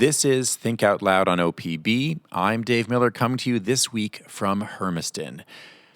This is Think Out Loud on OPB. I'm Dave Miller, coming to you this week from Hermiston.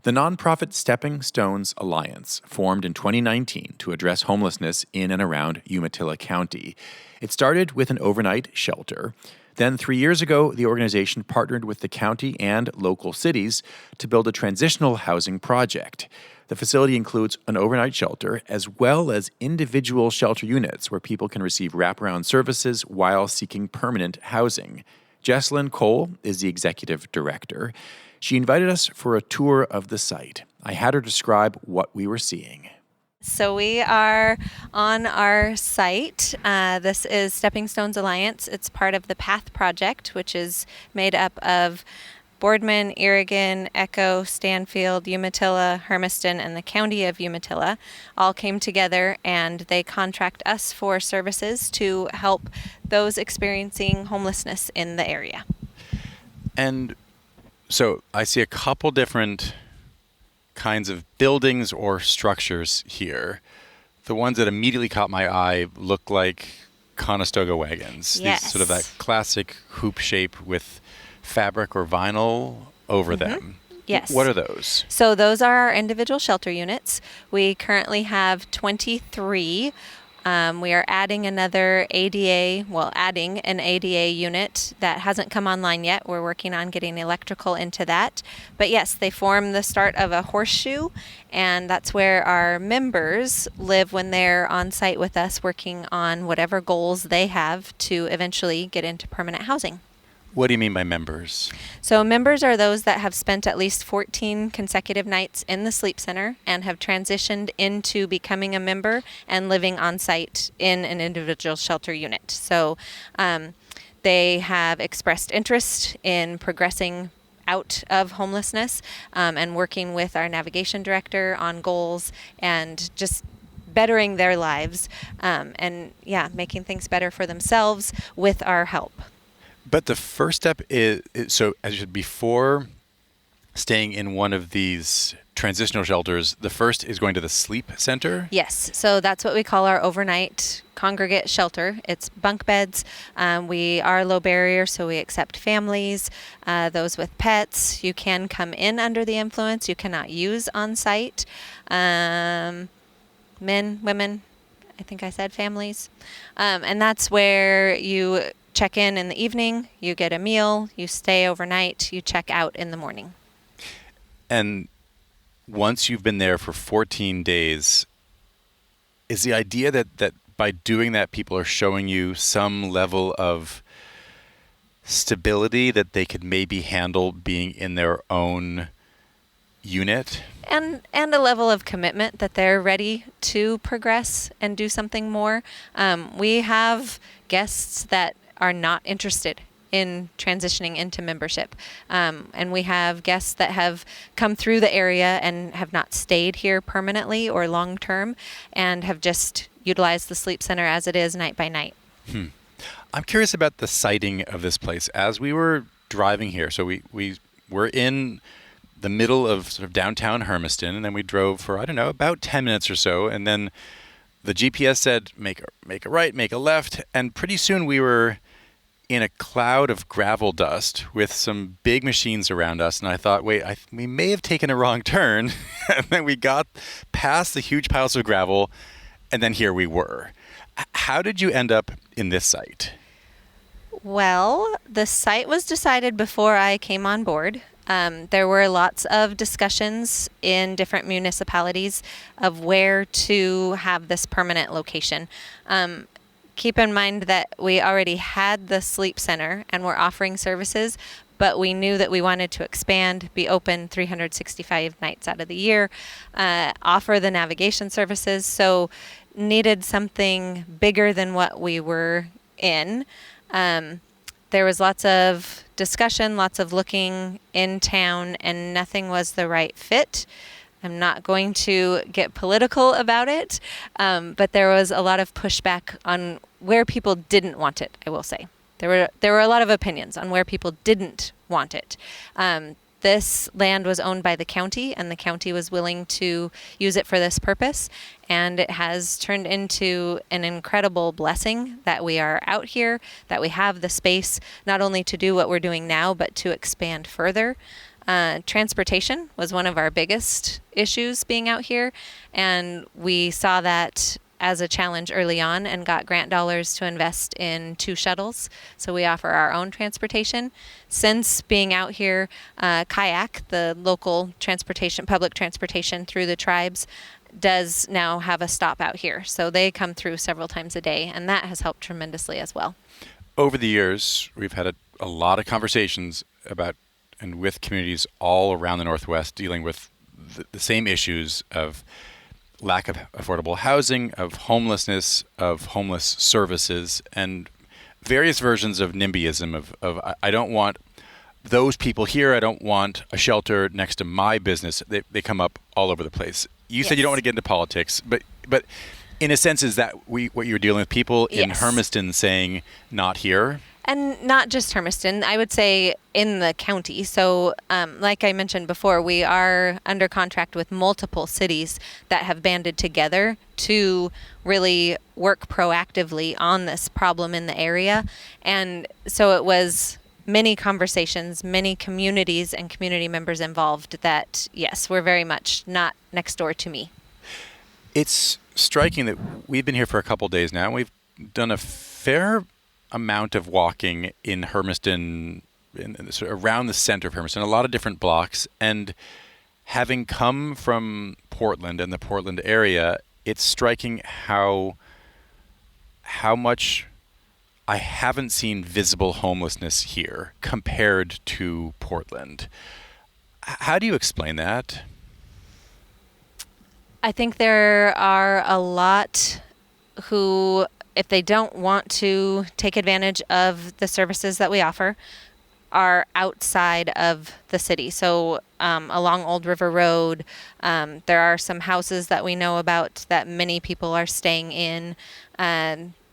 The nonprofit Stepping Stones Alliance formed in 2019 to address homelessness in and around Umatilla County. It started with an overnight shelter. Then 3 years ago, the organization partnered with the county and local cities to build a transitional housing project. The facility includes an overnight shelter as well as individual shelter units where people can receive wraparound services while seeking permanent housing. Jesalyn Cole is the executive director. She invited us for a tour of the site. I had her describe what we were seeing. So we are on our site. This is Stepping Stones Alliance. It's part of the PATH project, which is made up of Boardman, Irrigan, Echo, Stanfield, Umatilla, Hermiston, and the county of Umatilla all came together, and they contract us for services to help those experiencing homelessness in the area. And so I see a couple different kinds of buildings or structures here. The ones that immediately caught my eye look like Conestoga wagons. Yes. These sort of that classic hoop shape with fabric or vinyl over them. Yes. What are those? So those are our individual shelter units. We currently have 23. We are adding an ADA unit that hasn't come online yet. We're working on getting electrical into that. But yes, they form the start of a horseshoe, and that's where our members live when they're on site with us working on whatever goals they have to eventually get into permanent housing. What do you mean by members? So members are those that have spent at least 14 consecutive nights in the sleep center and have transitioned into becoming a member and living on site in an individual shelter unit. So they have expressed interest in progressing out of homelessness and working with our navigation director on goals and just bettering their lives making things better for themselves with our help. But the first step is so as you said, before staying in one of these transitional shelters, the first is going to the sleep center? Yes. So that's what we call our overnight congregate shelter. It's bunk beds. We are low barrier, so we accept families, those with pets. You can come in under the influence. You cannot use on site. Men, women, I think I said families. And that's where you check in the evening, you get a meal, you stay overnight, you check out in the morning. And once you've been there for 14 days, is the idea that by doing that, people are showing you some level of stability that they could maybe handle being in their own unit? And a level of commitment that they're ready to progress and do something more. We have guests that are not interested in transitioning into membership. And we have guests that have come through the area and have not stayed here permanently or long term and have just utilized the sleep center as it is night by night. I'm curious about the siting of this place. As we were driving here, so we were in the middle of sort of downtown Hermiston, and then we drove for, about 10 minutes or so, and then the GPS said, make a right, make a left, and pretty soon we were in a cloud of gravel dust with some big machines around us, and I thought, we may have taken a wrong turn, and then we got past the huge piles of gravel, and then here we were. How did you end up in this site? Well, the site was decided before I came on board. There were lots of discussions in different municipalities of where to have this permanent location. Keep in mind that we already had the sleep center and were offering services, but we knew that we wanted to expand, be open 365 nights out of the year, offer the navigation services, so needed something bigger than what we were in. There was lots of discussion, lots of looking in town, and nothing was the right fit. I'm not going to get political about it, but there was a lot of pushback on where people didn't want it, I will say. There were a lot of opinions on where people didn't want it. This land was owned by the county, and the county was willing to use it for this purpose. And it has turned into an incredible blessing that we are out here, that we have the space not only to do what we're doing now, but to expand further. Transportation was one of our biggest issues being out here, and we saw that as a challenge early on and got grant dollars to invest in 2 shuttles. So we offer our own transportation. Since being out here, Kayak, the local transportation, public transportation through the tribes, does now have a stop out here. So they come through several times a day, and that has helped tremendously as well. Over the years, we've had a lot of conversations about and with communities all around the Northwest dealing with the same issues of lack of affordable housing, of homelessness, of homeless services, and various versions of NIMBYism of I don't want those people here. I don't want a shelter next to my business. They come up all over the place. You said you don't want to get into politics, but in a sense, is that what you're dealing with? People in Hermiston saying not here? And not just Hermiston, I would say in the county. So like I mentioned before, we are under contract with multiple cities that have banded together to really work proactively on this problem in the area. And so it was many conversations, many communities and community members involved that, yes, we're very much not next door to me. It's striking that we've been here for a couple days now. We've done a fair amount of walking in Hermiston, around the center of Hermiston, a lot of different blocks. And having come from Portland and the Portland area, it's striking how much I haven't seen visible homelessness here compared to Portland. How do you explain that? I think there are a lot who, if they don't want to take advantage of the services that we offer, are outside of the city. So along Old River Road, there are some houses that we know about that many people are staying in.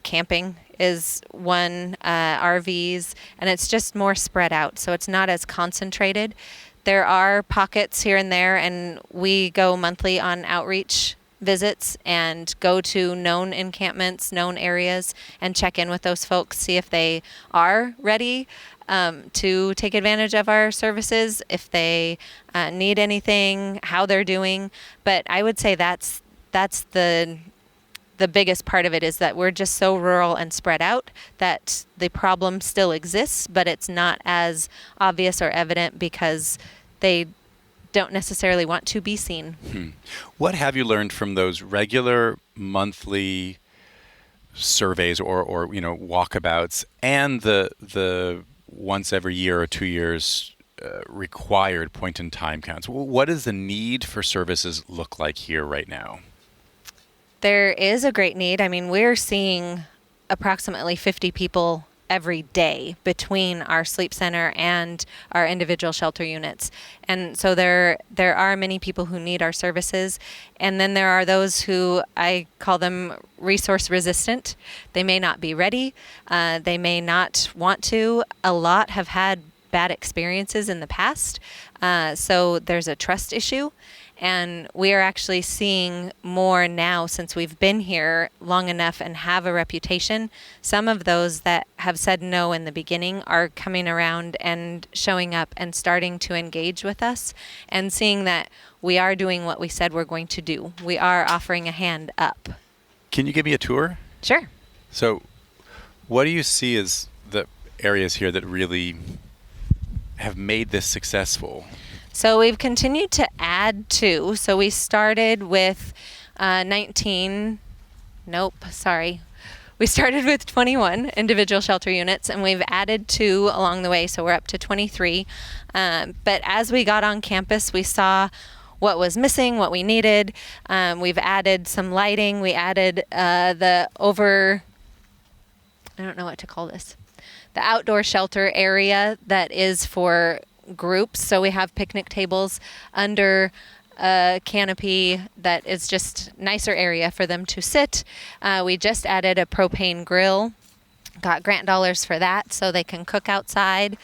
Camping is one, RVs, and it's just more spread out. So it's not as concentrated. There are pockets here and there, and we go monthly on outreach visits and go to known encampments, known areas, and check in with those folks, see if they are ready to take advantage of our services, if they need anything, how they're doing. But I would say that's the biggest part of it, is that we're just so rural and spread out that the problem still exists, but it's not as obvious or evident because they don't necessarily want to be seen. What have you learned from those regular monthly surveys or walkabouts and the once every year or 2 years required point in time counts? What does the need for services look like here right now? There is a great need. I mean, we're seeing approximately 50 people every day between our sleep center and our individual shelter units. And so there are many people who need our services. And then there are those who, I call them resource resistant. They may not be ready. They may not want to. A lot have had bad experiences in the past. So there's a trust issue. And we are actually seeing more now, since we've been here long enough and have a reputation. Some of those that have said no in the beginning are coming around and showing up and starting to engage with us and seeing that we are doing what we said we're going to do. We are offering a hand up. Can you give me a tour? Sure. So what do you see as the areas here that really have made this successful? So we've continued to add to. So we started with 21 individual shelter units, and we've added 2 along the way, so we're up to 23. But as we got on campus, we saw what was missing, what we needed. We've added some lighting. We added I don't know what to call this, the outdoor shelter area that is for groups. So we have picnic tables under a canopy that is just nicer area for them to sit. We just added a propane grill, got grant dollars for that so they can cook outside.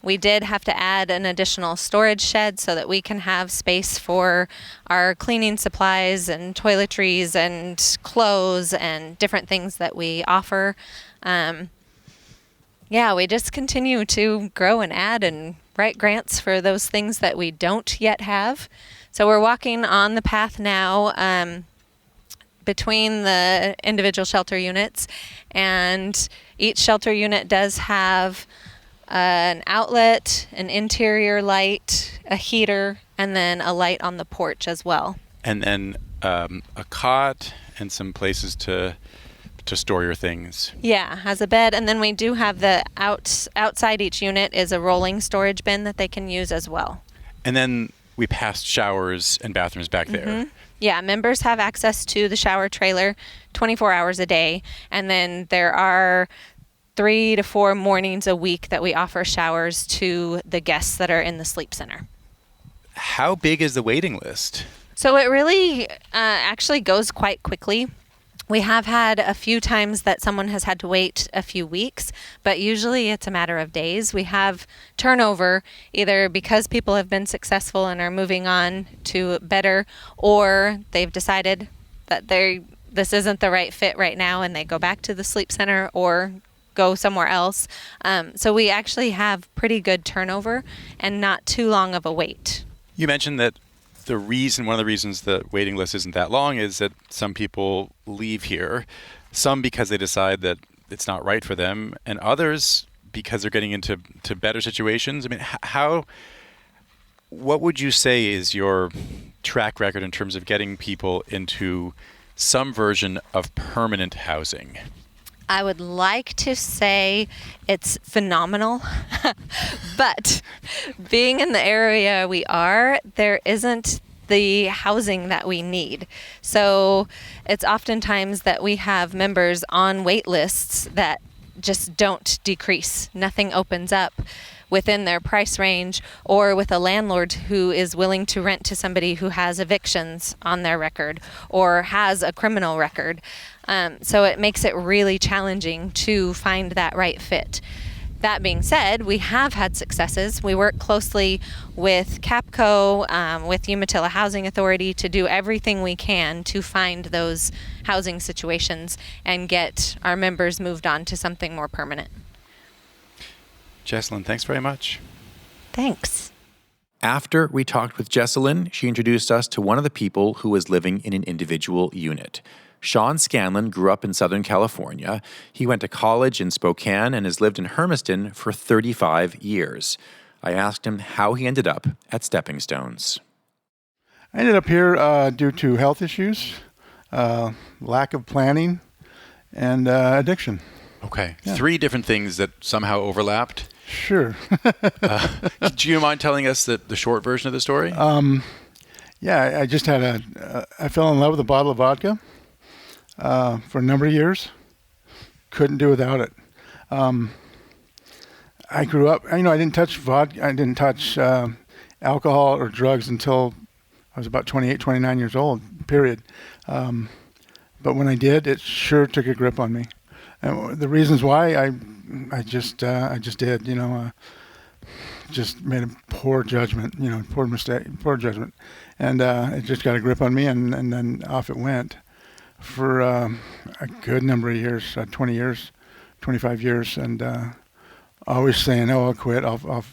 We did have to add an additional storage shed so that we can have space for our cleaning supplies and toiletries and clothes and different things that we offer. We just continue to grow and add and write grants for those things that we don't yet have. So we're walking on the path now between the individual shelter units, and each shelter unit does have an outlet, an interior light, a heater, and then a light on the porch as well. And then a cot and some places to store your things. Yeah, has a bed, and then we do have the outside each unit is a rolling storage bin that they can use as well. And then we passed showers and bathrooms back there. Yeah, members have access to the shower trailer 24 hours a day, and then there are 3 to 4 mornings a week that we offer showers to the guests that are in the sleep center. How big is the waiting list? So it really actually goes quite quickly. We have had a few times that someone has had to wait a few weeks, but usually it's a matter of days. We have turnover either because people have been successful and are moving on to better, or they've decided that this isn't the right fit right now and they go back to the sleep center or go somewhere else. So we actually have pretty good turnover and not too long of a wait. You mentioned that one of the reasons the waiting list isn't that long is that some people leave here, some because they decide that it's not right for them, and others because they're getting into better situations. I mean, what would you say is your track record in terms of getting people into some version of permanent housing? I would like to say it's phenomenal, but being in the area we are, there isn't the housing that we need. So it's oftentimes that we have members on wait lists that just don't decrease. Nothing opens up within their price range, or with a landlord who is willing to rent to somebody who has evictions on their record or has a criminal record. So it makes it really challenging to find that right fit. That being said, we have had successes. We work closely with CAPCO, with Umatilla Housing Authority to do everything we can to find those housing situations and get our members moved on to something more permanent. Jesalyn, thanks very much. Thanks. After we talked with Jesalyn, she introduced us to one of the people who was living in an individual unit. Sean Scanlon grew up in Southern California. He went to college in Spokane and has lived in Hermiston for 35 years. I asked him how he ended up at Stepping Stones. I ended up here due to health issues, lack of planning, and addiction. Okay. Yeah. 3 different things that somehow overlapped. Sure. Do you mind telling us the short version of the story? Yeah, I just had I fell in love with a bottle of vodka for a number of years. Couldn't do without it. I grew up, I didn't touch vodka, I didn't touch alcohol or drugs until I was about 28, 29 years old, period. But when I did, it sure took a grip on me. And the reasons why I just did, just made a poor judgment, poor judgment. And it just got a grip on me, and then off it went for a good number of years, 20 years, 25 years, and always saying, "Oh, I'll quit. I'll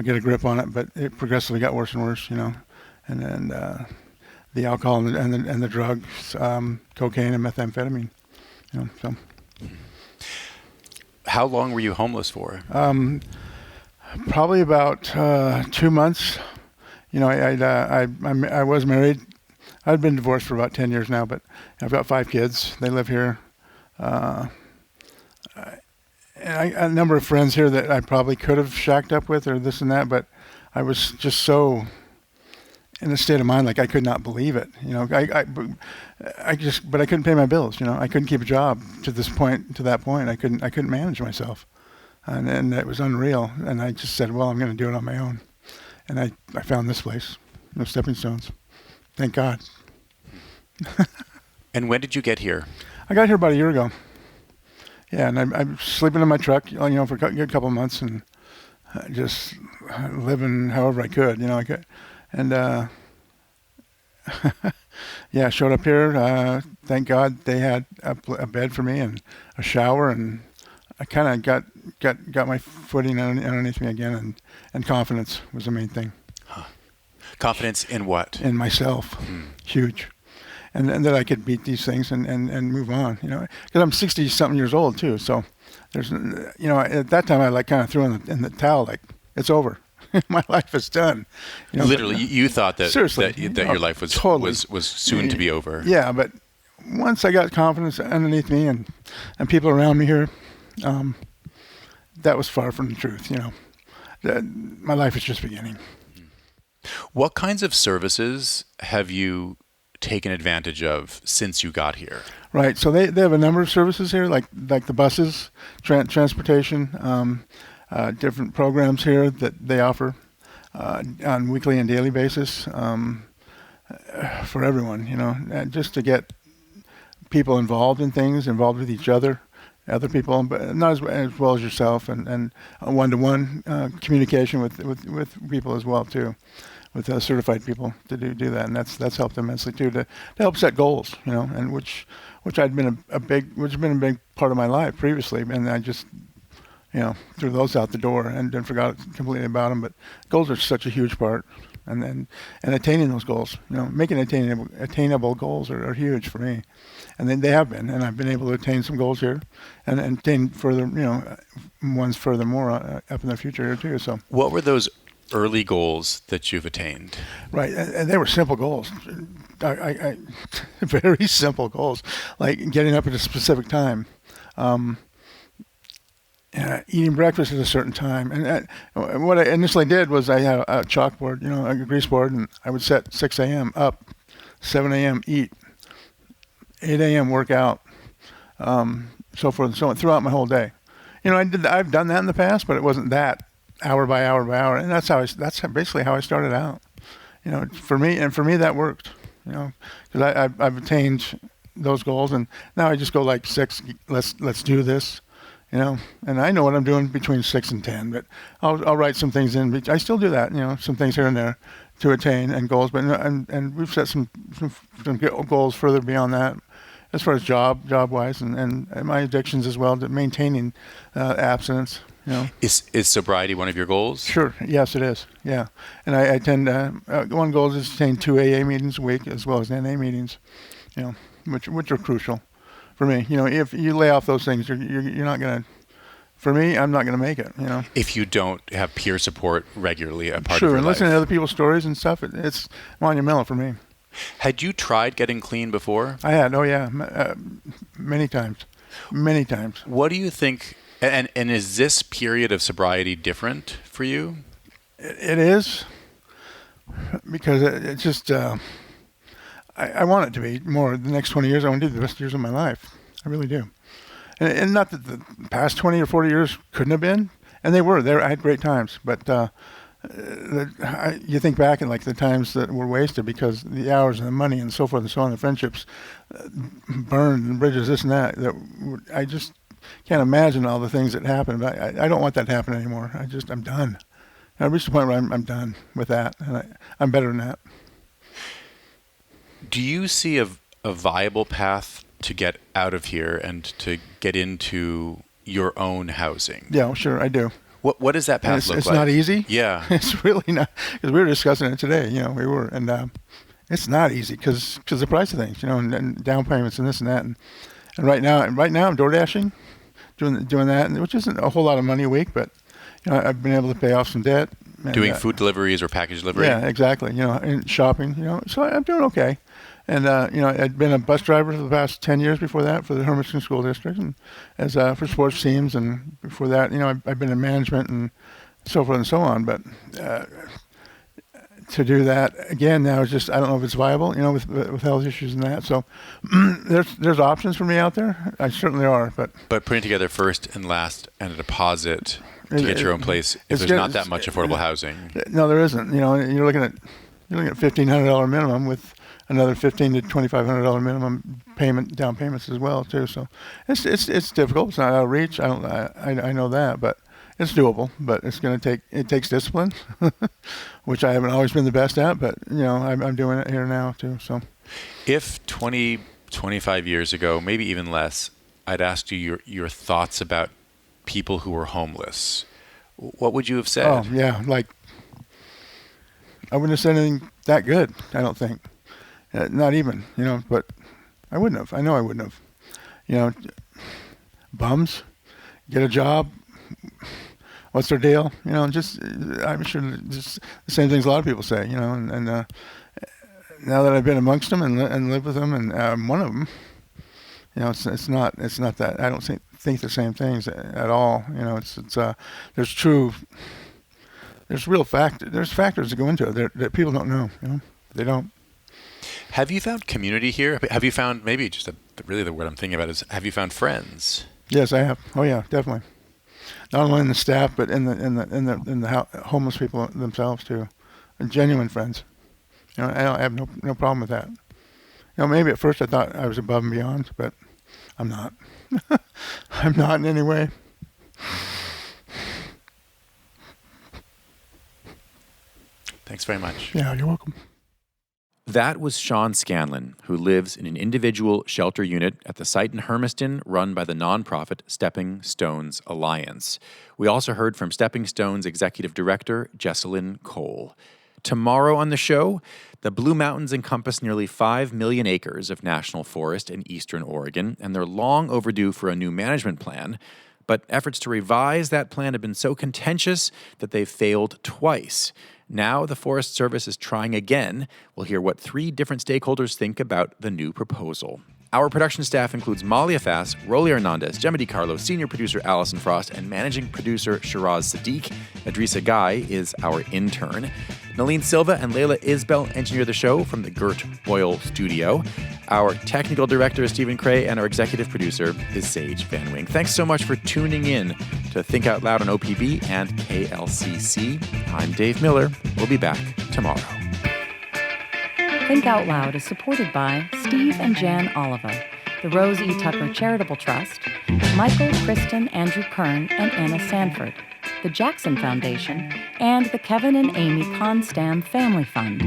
get a grip on it." But it progressively got worse and worse, and then the alcohol and the drugs, cocaine and methamphetamine, So. How long were you homeless for? Probably about 2 months. I was married. I've been divorced for about 10 years now, but I've got 5 kids. They live here. And a number of friends here that I probably could have shacked up with or this and that, but I was just so in a state of mind, like I could not believe it. But I couldn't pay my bills. I couldn't keep a job to that point. I couldn't manage myself, and it was unreal. And I just said, well, I'm going to do it on my own. And I found this place, Stepping Stones. Thank God. And when did you get here? I got here about a year ago. Yeah, and I'm sleeping in my truck, for a couple of months, and just living however I could, I could, and yeah, showed up here. Thank God they had a bed for me and a shower, and I kind of got my footing underneath me again, and confidence was the main thing. Confidence in what? In myself, huge, and that I could beat these things and move on. Because I'm 60-something years old too. So there's, at that time I kind of threw in the towel, like it's over. My life is done. Literally, you thought that seriously, that your life was totally, was soon to be over. Yeah, but once I got confidence underneath me and people around me here, that was far from the truth. My life is just beginning. What kinds of services have you taken advantage of since you got here? Right. So they have a number of services here, like the buses, transportation, different programs here that they offer on weekly and daily basis for everyone. Just to get people involved in things, involved with each other people, but not as well as yourself, and one-to-one communication with people as well too, with certified people to do that, and that's helped immensely too to help set goals, and which had been a big part of my life previously, and I just threw those out the door and then forgot completely about them. But goals are such a huge part, and attaining those goals, making attainable goals are huge for me. And then they have been, and I've been able to attain some goals here, and attain further, ones furthermore up in the future here too. So, what were those early goals that you've attained? Right, and they were simple goals. I very simple goals, like getting up at a specific time, eating breakfast at a certain time. And what I initially did was I had a chalkboard, a grease board, and I would set 6 a.m. up, 7 a.m. eat, 8 a.m. work out, so forth and so on, throughout my whole day. I've done that in the past, but it wasn't that hour by hour by hour, and that's basically how I started out. For me that worked. Because I've attained those goals, and now I just go like 6. Let's do this. And I know what I'm doing between 6 and 10, but I'll write some things in. I still do that. Some things here and there to attain and goals, but and we've set some goals further beyond that, as far as job wise, and my addictions as well, to maintaining abstinence. Is sobriety one of your goals? Sure. Yes, it is. Yeah, and I tend one goal is to attain 2 AA meetings a week as well as NA meetings, which are crucial for me. If you lay off those things, you're not gonna. For me, I'm not gonna make it. If you don't have peer support regularly, a part sure, of your and life. listening to other people's stories and stuff, it's monumental for me. Had you tried getting clean before? I had. Oh yeah, many times. What do you think? And is this period of sobriety different for you? It is, because it's just I want it to be more. The next 20 years, I want to do the best years of my life. I really do. And not that the past 20 or 40 years couldn't have been, and they were. I had great times, but you think back and like the times that were wasted because the hours and the money and so forth and so on, the friendships burned, and bridges, this and that. I just can't imagine all the things that happened. But I don't want that to happen anymore. I'm done. I reached a point where I'm done with that, and I'm better than that. Do you see a viable path to get out of here and to get into your own housing? Yeah, sure, I do. What does that path look like? It's not easy. Yeah. It's really not, because we were discussing it today, we were, and it's not easy because the price of things, and down payments and this and that. And right now I'm door dashing, doing that, which isn't a whole lot of money a week, but I've been able to pay off some debt. And, doing food deliveries or package delivery? Yeah, exactly. And shopping, so I'm doing okay. And, I'd been a bus driver for the past 10 years before that for the Hermiston School District, and as for sports teams. And before that, I've been in management and so forth and so on. But to do that again now is just, I don't know if it's viable, with health issues and that. So there's options for me out there. I certainly are. But putting together first and last and a deposit to get your own place, if there's not that much affordable housing. No, there isn't. You're looking at $1,500 minimum with another $1,500 to $2,500 minimum down payments as well too. So it's difficult. It's not out of reach. I know that, but it's doable, but it takes discipline, which I haven't always been the best at, but I'm doing it here now too. So If 20, 25 years ago, maybe even less, I'd asked you your thoughts about people who were homeless, what would you have said? oh yeah, like I wouldn't have said anything that good. I don't think, not even but I wouldn't have. I know I wouldn't have. Bums, get a job. What's their deal? Just I'm sure just the same things a lot of people say. And now that I've been amongst them and lived with them, and I'm one of them, it's not that I don't think the same things at all. There's real there's factors that go into it that people don't know. They don't. Have you found community here? Have you found maybe just really the word I'm thinking about is have you found friends? Yes, I have. Oh yeah, definitely. Not only in the staff, but in the homeless people themselves too, and genuine friends. I have no problem with that. Maybe at first I thought I was above and beyond, but I'm not. I'm not in any way. Thanks very much. Yeah, you're welcome. That was Sean Scanlon, who lives in an individual shelter unit at the site in Hermiston run by the nonprofit Stepping Stones Alliance. We also heard from Stepping Stones Executive Director Jesalyn Cole. Tomorrow on the show, the Blue Mountains encompass nearly 5 million acres of national forest in eastern Oregon, and they're long overdue for a new management plan. But efforts to revise that plan have been so contentious that they've failed twice. Now the Forest Service is trying again. We'll hear what 3 different stakeholders think about the new proposal. Our production staff includes Malia Fass, Rolly Hernandez, Gemma DiCarlo, senior producer Allison Frost, and managing producer Shiraz Sadiq. Adrisa Guy is our intern. Nalene Silva and Layla Isbell engineer the show from the Gert Boyle studio. Our technical director is Stephen Cray, and our executive producer is Sage Van Wing. Thanks so much for tuning in to Think Out Loud on OPB and KLCC. I'm Dave Miller. We'll be back tomorrow. Think Out Loud is supported by Steve and Jan Oliver, the Rose E. Tucker Charitable Trust, Michael, Kristen, Andrew Kern, and Anna Sanford, the Jackson Foundation, and the Kevin and Amy Constam Family Fund.